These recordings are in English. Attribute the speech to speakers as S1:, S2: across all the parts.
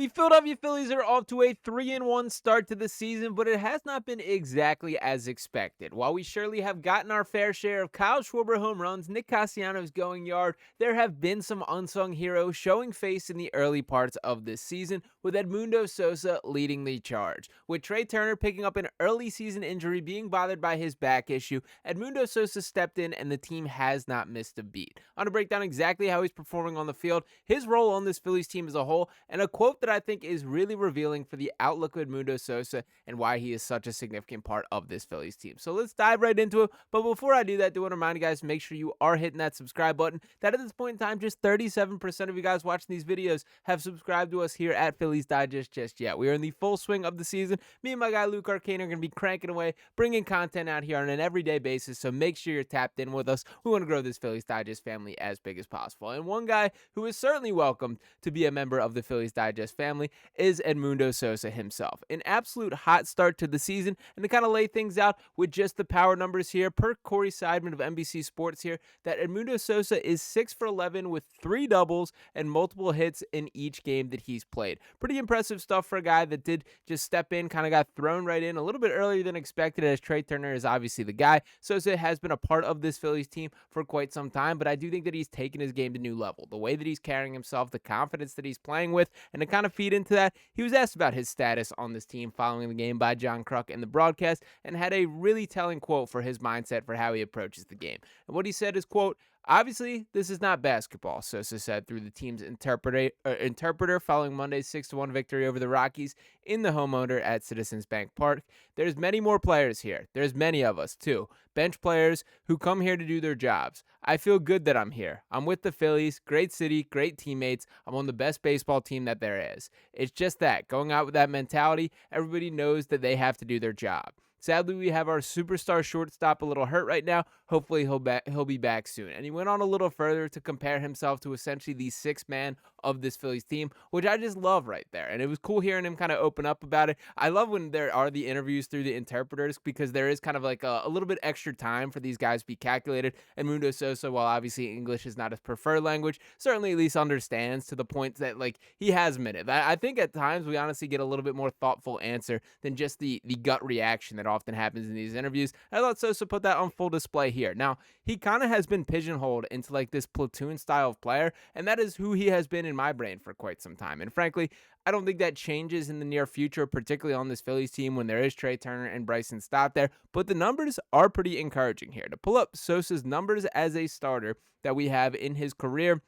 S1: The Philadelphia Phillies are off to a 3-1 start to the season, but it has not been exactly as expected. While we surely have gotten our fair share of Kyle Schwarber home runs, Nick Castellanos going yard, there have been some unsung heroes showing face in the early parts of this season, with Edmundo Sosa leading the charge. With Trey Turner picking up an early season injury, being bothered by his back issue, Edmundo Sosa stepped in and the team has not missed a beat. I'm going to break down exactly how he's performing on the field, his role on this Phillies team as a whole, and a quote that I think is really revealing for the outlook of Edmundo Sosa and why he is such a significant part of this Phillies team. So let's dive right into it. But before I do that, I do want to remind you guys to make sure you are hitting that subscribe button. That at this point in time, just 37% of you guys watching these videos have subscribed to us here at Phillies Digest just yet. We are in the full swing of the season. Me and my guy Luke Arcane are going to be cranking away, bringing content out here on an everyday basis. So make sure you're tapped in with us. We want to grow this Phillies Digest family as big as possible. And one guy who is certainly welcome to be a member of the Phillies Digest family is Edmundo Sosa himself. An absolute hot start to the season, and to kind of lay things out with just the power numbers here, per Corey Seidman of NBC Sports here, that Edmundo Sosa is 6 for 11 with 3 doubles and multiple hits in each game that he's played. Pretty impressive stuff for a guy that did just step in, kind of got thrown right in a little bit earlier than expected, as Trey Turner is obviously the guy. Sosa has been a part of this Phillies team for quite some time, but I do think that he's taken his game to a new level. The way that he's carrying himself, the confidence that he's playing with, and to kind of feed into that, he was asked about his status on this team following the game by John Kruk in the broadcast, and had a really telling quote for his mindset for how he approaches the game. And what he said is, quote, "Obviously, this is not basketball," Sosa said through the team's interpreter following Monday's 6-1 victory over the Rockies in the homeopener at Citizens Bank Park. "There's many more players here. There's many of us, too. Bench players who come here to do their jobs. I feel good that I'm here. I'm with the Phillies. Great city, great teammates. I'm on the best baseball team that there is. It's just that, going out with that mentality, everybody knows that they have to do their job. Sadly, we have our superstar shortstop a little hurt right now. Hopefully, he'll be back soon." And he went on a little further to compare himself to essentially the sixth man of this Phillies team, which I just love right there. And it was cool hearing him kind of open up about it. I love when there are the interviews through the interpreters, because there is kind of like a little bit extra time for these guys to be calculated. And Mundo Sosa, while obviously English is not his preferred language, certainly at least understands to the point that like he has a minute. I think at times we honestly get a little bit more thoughtful answer than just the gut reaction that often happens in these interviews. I thought Sosa put that on full display here. Now, he kind of has been pigeonholed into like this platoon style of player, and that is who he has been in my brain for quite some time. And frankly, I don't think that changes in the near future, particularly on this Phillies team when there is Trey Turner and Bryson Stott there. But the numbers are pretty encouraging here. To pull up Sosa's numbers as a starter that we have in his career,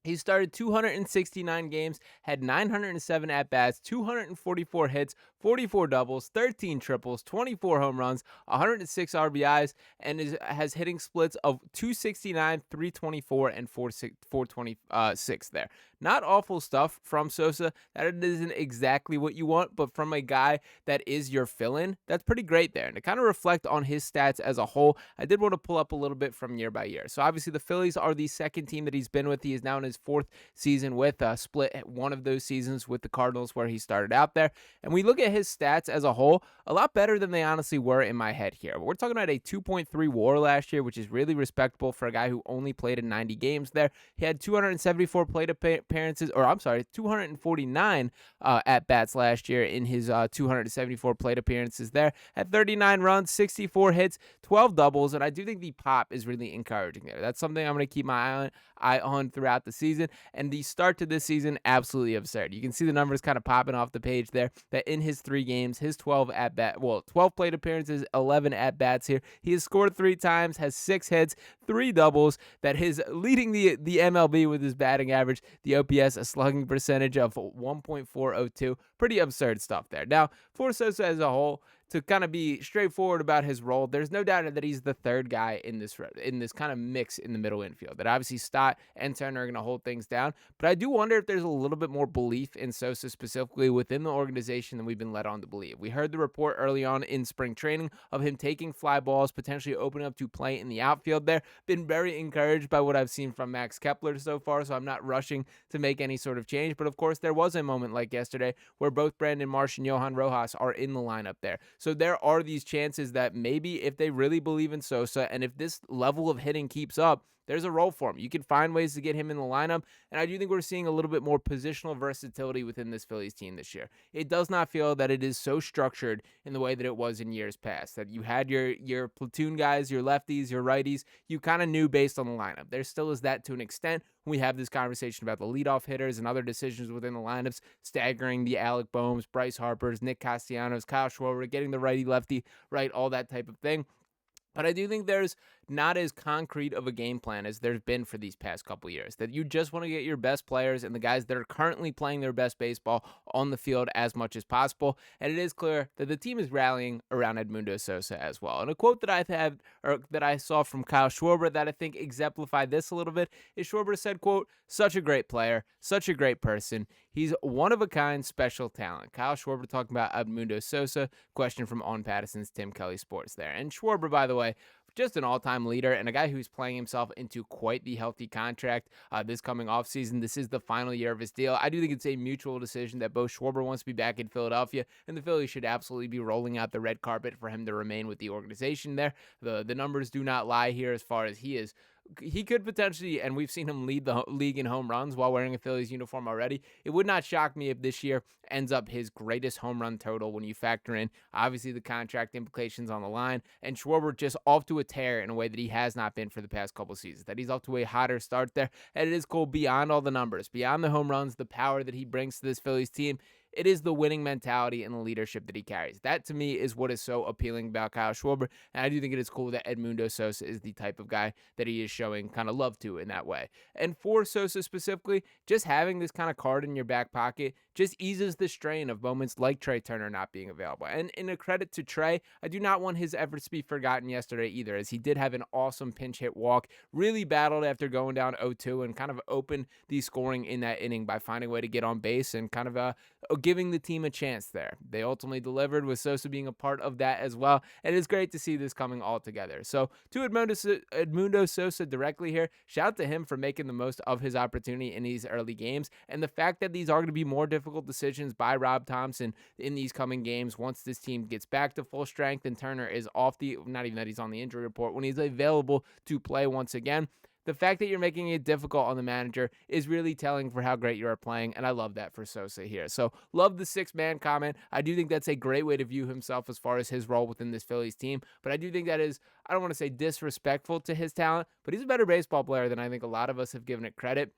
S1: he started 269 games, had 907 at-bats, 244 hits, 44 doubles, 13 triples, 24 home runs, 106 RBIs, and has hitting splits of 269, 324, and 426 there. Not awful stuff from Sosa. That isn't exactly what you want, but from a guy that is your fill-in, that's pretty great there. And to kind of reflect on his stats as a whole, I did want to pull up a little bit from year by year. So obviously the Phillies are the second team that he's been with. He is now in his 4th season with split one of those seasons with the Cardinals where he started out there. And we look at his stats as a whole, a lot better than they honestly were in my head here. We're talking about a 2.3 WAR last year, which is really respectable for a guy who only played in 90 games there. He had 274 plate appearances, or I'm sorry, 249 at-bats last year in his 274 plate appearances there. Had 39 runs, 64 hits, 12 doubles, and I do think the pop is really encouraging there. That's something I'm going to keep my eye on throughout the season. And the start to this season, absolutely absurd. You can see the numbers kind of popping off the page there, that in his 3 games, his 12 plate appearances, 11 at-bats here, he has scored 3 times, has 6 hits, 3 doubles, that is leading the MLB with his batting average, the OPS, a slugging percentage of 1.402. Pretty absurd stuff there. Now, for Sosa as a whole, to kind of be straightforward about his role, there's no doubt that he's the third guy in this kind of mix in the middle infield. That obviously Stott and Turner are going to hold things down, but I do wonder if there's a little bit more belief in Sosa specifically within the organization than we've been led on to believe. We heard the report early on in spring training of him taking fly balls, potentially opening up to play in the outfield there. Been very encouraged by what I've seen from Max Kepler so far, so I'm not rushing to make any sort of change. But of course, there was a moment like yesterday where both Brandon Marsh and Johan Rojas are in the lineup there. So there are these chances that maybe if they really believe in Sosa and if this level of hitting keeps up, there's a role for him. You can find ways to get him in the lineup, and I do think we're seeing a little bit more positional versatility within this Phillies team this year. It does not feel that it is so structured in the way that it was in years past, that you had your platoon guys, your lefties, your righties, you kind of knew based on the lineup. There still is that to an extent. We have this conversation about the leadoff hitters and other decisions within the lineups, staggering the Alec Bohms, Bryce Harpers, Nick Castellanos, Kyle Schwarber, getting the righty-lefty right, all that type of thing. But I do think there's not as concrete of a game plan as there's been for these past couple years, that you just want to get your best players and the guys that are currently playing their best baseball on the field as much as possible. And it is clear that the team is rallying around Edmundo Sosa as well. And a quote that that I saw from Kyle Schwarber that I think exemplified this a little bit is Schwarber said, quote, "Such a great player, such a great person. He's one of a kind, special talent." Kyle Schwarber talking about Edmundo Sosa. Question from On Patterson's Tim Kelly Sports there. And Schwarber, by the way, just an all-time leader and a guy who's playing himself into quite the healthy contract this coming offseason. This is the final year of his deal. I do think it's a mutual decision that both Schwarber wants to be back in Philadelphia, and the Phillies should absolutely be rolling out the red carpet for him to remain with the organization there. The numbers do not lie here as far as he could potentially, and we've seen him lead the league in home runs while wearing a Phillies uniform already. It would not shock me if this year ends up his greatest home run total when you factor in, obviously, the contract implications on the line, and Schwarber just off to a tear in a way that he has not been for the past couple seasons, that he's off to a hotter start there, and it is cool beyond all the numbers, beyond the home runs, the power that he brings to this Phillies team. It is the winning mentality and the leadership that he carries. That, to me, is what is so appealing about Kyle Schwarber, and I do think it is cool that Edmundo Sosa is the type of guy that he is showing kind of love to in that way. And for Sosa specifically, just having this kind of card in your back pocket just eases the strain of moments like Trey Turner not being available. And in a credit to Trey, I do not want his efforts to be forgotten yesterday either, as he did have an awesome pinch hit walk, really battled after going down 0-2 and kind of opened the scoring in that inning by finding a way to get on base and kind of giving the team a chance there. They ultimately delivered, with Sosa being a part of that as well, and it's great to see this coming all together. So to Edmundo Sosa directly here, shout out to him for making the most of his opportunity in these early games, and the fact that these are going to be more difficult decisions by Rob Thomson in these coming games once this team gets back to full strength and Turner is off not even that he's on the injury report, when he's available to play once again. The fact that you're making it difficult on the manager is really telling for how great you are playing, and I love that for Sosa here. So, love the six-man comment. I do think that's a great way to view himself as far as his role within this Phillies team, but I do think that is, I don't want to say disrespectful to his talent, but he's a better baseball player than I think a lot of us have given it credit.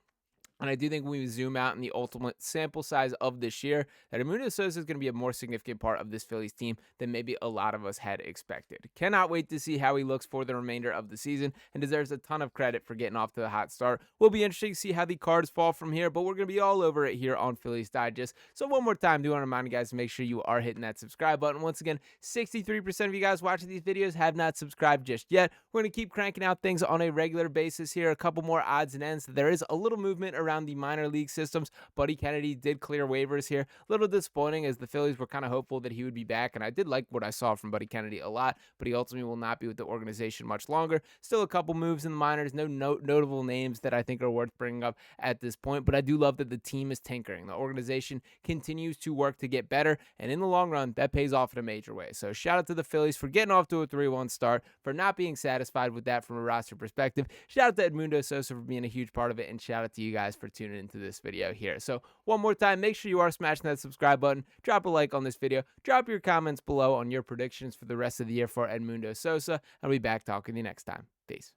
S1: And I do think when we zoom out in the ultimate sample size of this year, that Edmundo Sosa is going to be a more significant part of this Phillies team than maybe a lot of us had expected. Cannot wait to see how he looks for the remainder of the season, and deserves a ton of credit for getting off to the hot start. Will be interesting to see how the cards fall from here, but we're going to be all over it here on Phillies Digest. So one more time, do want to remind you guys to make sure you are hitting that subscribe button. Once again, 63% of you guys watching these videos have not subscribed just yet. We're going to keep cranking out things on a regular basis here. A couple more odds and ends. There is a little movement around the minor league systems. Buddy Kennedy did clear waivers here. A little disappointing, as the Phillies were kind of hopeful that he would be back, and I did like what I saw from Buddy Kennedy a lot, but he ultimately will not be with the organization much longer. Still a couple moves in the minors, no notable names that I think are worth bringing up at this point, but I do love that the team is tinkering. The organization continues to work to get better, and in the long run, that pays off in a major way. So shout out to the Phillies for getting off to a 3-1 start, for not being satisfied with that from a roster perspective. Shout out to Edmundo Sosa for being a huge part of it, and shout out to you guys for tuning into this video here. So one more time, make sure you are smashing that subscribe button, drop a like on this video, drop your comments below on your predictions for the rest of the year for Edmundo Sosa, and I'll be back talking to you next time. Peace.